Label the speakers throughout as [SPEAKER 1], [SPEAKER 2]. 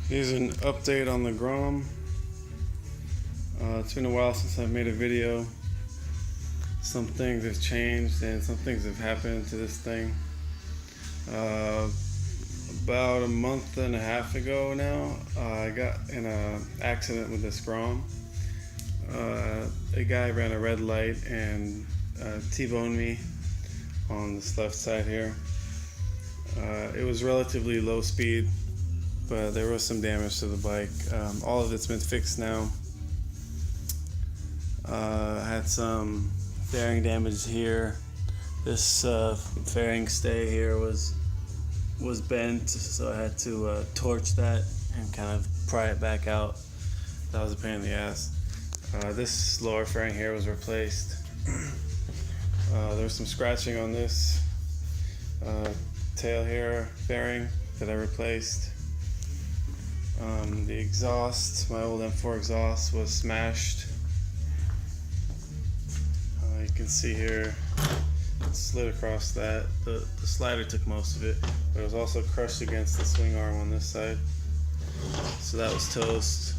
[SPEAKER 1] Here's an update on the Grom. It's been a while since I've made a video. Some things have changed and some things have happened to this thing. About a month and a half ago now, I got in an accident with this Grom. A guy ran a red light and T-boned me on this left side here. It was relatively low speed, but there was some damage to the bike. All of it's been fixed now. I had some fairing damage here. This fairing stay here was bent, so I had to torch that and kind of pry it back out. That was a pain in the ass. This lower fairing here was replaced. There was some scratching on this tail here fairing that I replaced. The exhaust, my old M4 exhaust, was smashed. You can see here, it slid across that. The slider took most of it, but it was also crushed against the swing arm on this side. So that was toast.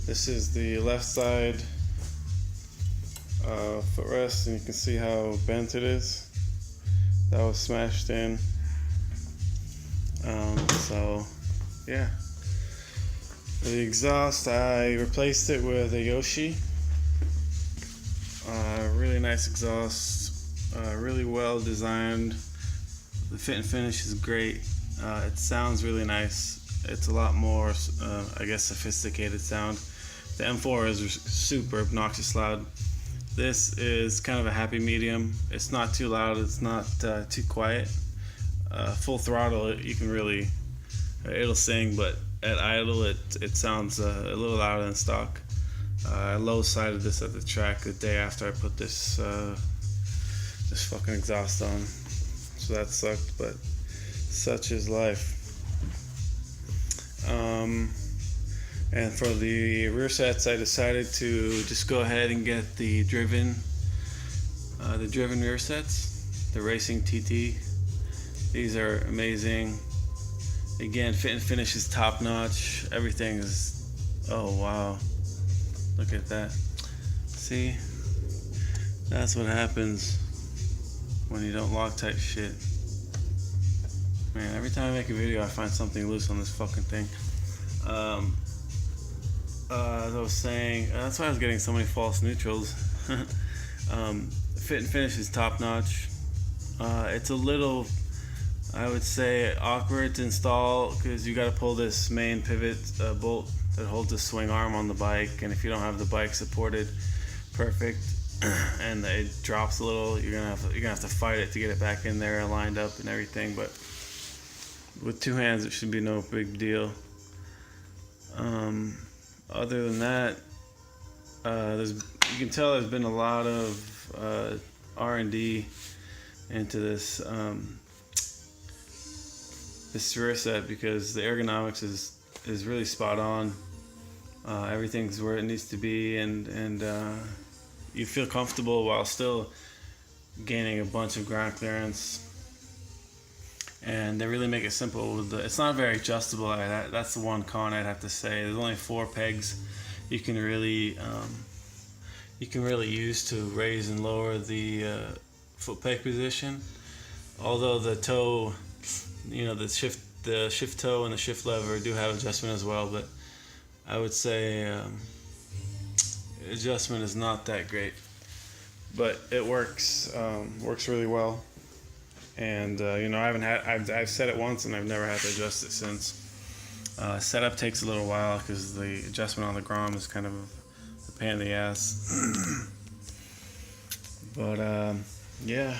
[SPEAKER 1] This is the left side footrest, and you can see how bent it is. That was smashed in. So yeah. The exhaust, I replaced it with a Yoshi. Really nice exhaust, really well designed. The fit and finish is great. It sounds really nice. It's a lot more, I guess, sophisticated sound. The M4 is super obnoxious loud. This is kind of a happy medium. It's not too loud, it's not too quiet. Full throttle, you can really, it'll sing, but at idle it sounds a little louder than stock. I low-sided this at the track the day after I put this fucking exhaust on, so that sucked, but such is life. And for the rear sets, I decided to just go ahead and get the driven rear sets, the Racing TT. These are amazing. Again, fit and finish is top notch. Everything is, oh wow. Look at that. See? That's what happens when you don't Loctite shit. Man, every time I make a video I find something loose on this fucking thing. As I was saying, that's why I was getting so many false neutrals. Fit and finish is top notch. It's a little, I would say, awkward to install because you gotta pull this main pivot bolt that holds the swing arm on the bike, and if you don't have the bike supported perfect and it drops a little, you're gonna have to fight it to get it back in there and lined up and everything. But with two hands it should be no big deal. Other than that, you can tell there's been a lot of R&D into this rear set because the ergonomics is really spot on. Everything's where it needs to be, and you feel comfortable while still gaining a bunch of ground clearance. And they really make it simple with it's not very adjustable. That's the one con I'd have to say. There's only 4 pegs you can really use to raise and lower the foot peg position. Although the toe, the shift toe and the shift lever do have adjustment as well, but I would say adjustment is not that great, but it works really well. And I've set it once and I've never had to adjust it since. Setup takes a little while because the adjustment on the Grom is kind of a pain in the ass. But yeah,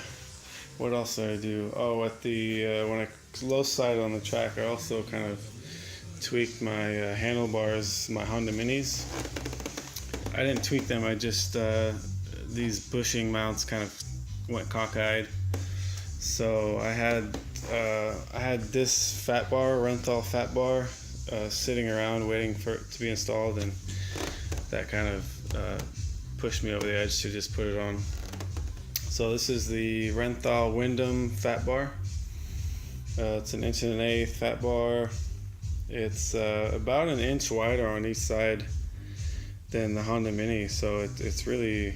[SPEAKER 1] what else did I do? Oh, at the when I low side on the track, I also kind of tweaked my handlebars, my Honda Minis. I didn't tweak them, I just these bushing mounts kind of went cockeyed. So I had this Renthal fat bar sitting around waiting for it to be installed, and that kind of pushed me over the edge to just put it on. So this is the Renthal Wyndham fat bar. It's an 1 1/8" fat bar. It's about an inch wider on each side than the Honda Mini, so it really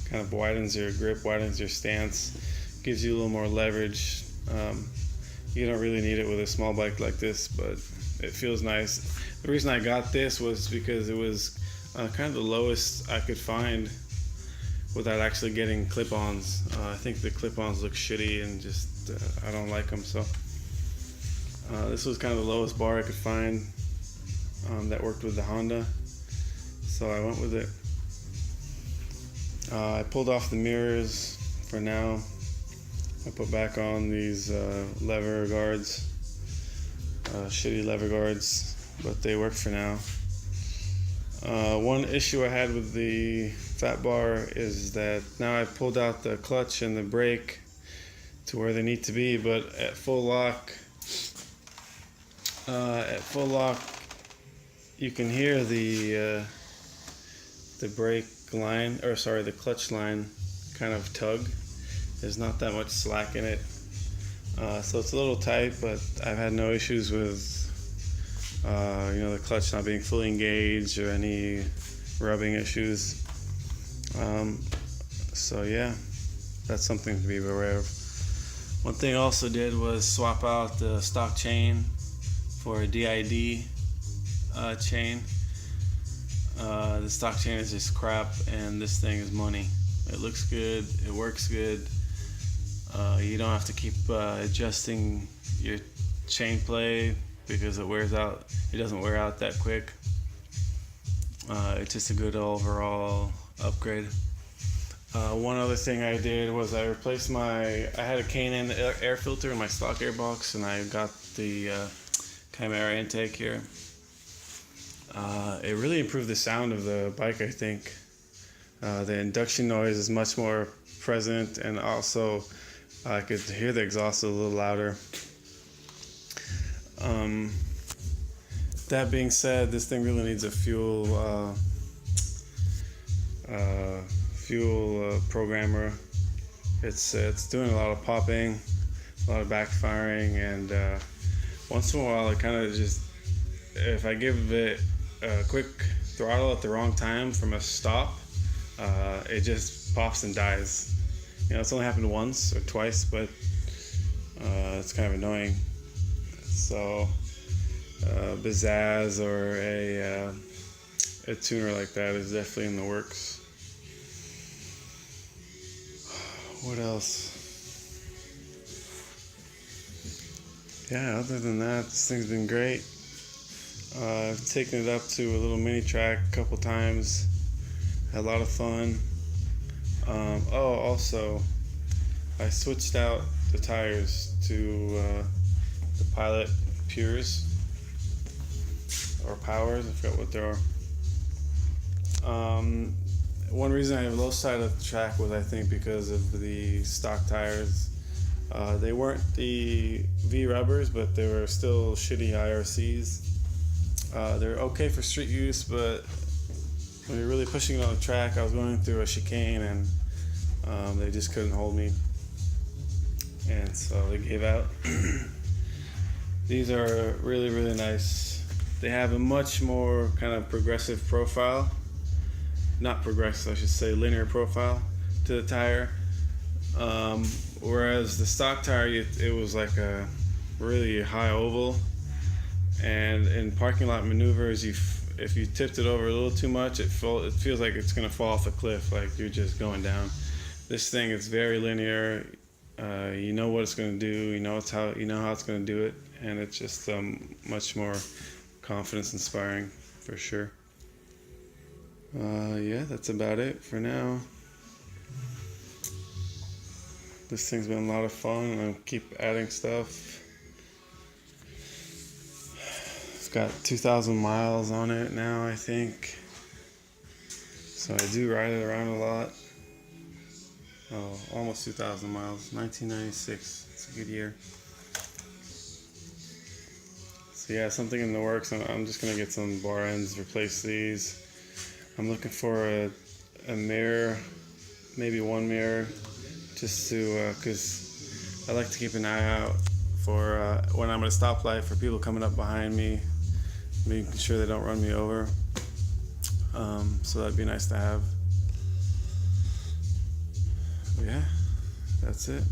[SPEAKER 1] kind of widens your grip, widens your stance, gives you a little more leverage. You don't really need it with a small bike like this, but it feels nice. The reason I got this was because it was kind of the lowest I could find without actually getting clip-ons. I think the clip-ons look shitty and just I don't like them, so this was kind of the lowest bar I could find that worked with the Honda, so I went with it. I pulled off the mirrors for now. I put back on these lever guards, shitty lever guards, but they work for now. One issue I had with the fat bar is that now I pulled out the clutch and the brake to where they need to be, but at full lock, you can hear the brake line, or sorry, the clutch line kind of tug. There's not that much slack in it, so it's a little tight, but I've had no issues with the clutch not being fully engaged or any rubbing issues. So yeah, that's something to be aware of. One thing I also did was swap out the stock chain for a DID chain. The stock chain is just crap, and this thing is money. It looks good, it works good. You don't have to keep adjusting your chain play because it wears out. It doesn't wear out that quick. It's just a good overall upgrade. One other thing I did was I replaced I had a K&N air filter in my stock airbox, and I got the Chimera intake here. It really improved the sound of the bike, I think. The induction noise is much more present, and also I could hear the exhaust a little louder. That being said, this thing really needs a fuel programmer. It's doing a lot of popping, a lot of backfiring, and once in a while it kind of just, if I give it a quick throttle at the wrong time from a stop, it just pops and dies. It's only happened once or twice, but it's kind of annoying. So Bazaz or a tuner like that is definitely in the works. What else? Yeah, other than that, this thing's been great. I've taken it up to a little mini track a couple times. Had a lot of fun. Also, I switched out the tires to the Pilot Pures or Powers. I forgot what they are. One reason I have low side of the track was, I think, because of the stock tires. They weren't the V rubbers, but they were still shitty IRCs. They're okay for street use, but when you're really pushing it on the track, I was going through a chicane and they just couldn't hold me, and so they gave out. These are really, really nice. They have a much more kind of progressive profile. Not progressive, I should say linear profile to the tire. Whereas the stock tire, it was like a really high oval, and in parking lot maneuvers, if you tipped it over a little too much, it feels like it's gonna fall off a cliff, like you're just going down. This thing is very linear. You know what it's gonna do. You know how it's gonna do it, and it's just much more confidence inspiring for sure. Yeah, that's about it for now. This thing's been a lot of fun, and I'll keep adding stuff. It's got 2,000 miles on it now, I think. So I do ride it around a lot. Oh, almost 2,000 miles. 1996. It's a good year. So yeah, something in the works. I'm just gonna get some bar ends, replace these. I'm looking for a mirror, maybe one mirror, just to, because I like to keep an eye out for when I'm at a stoplight for people coming up behind me, making sure they don't run me over. So that'd be nice to have. But yeah, that's it.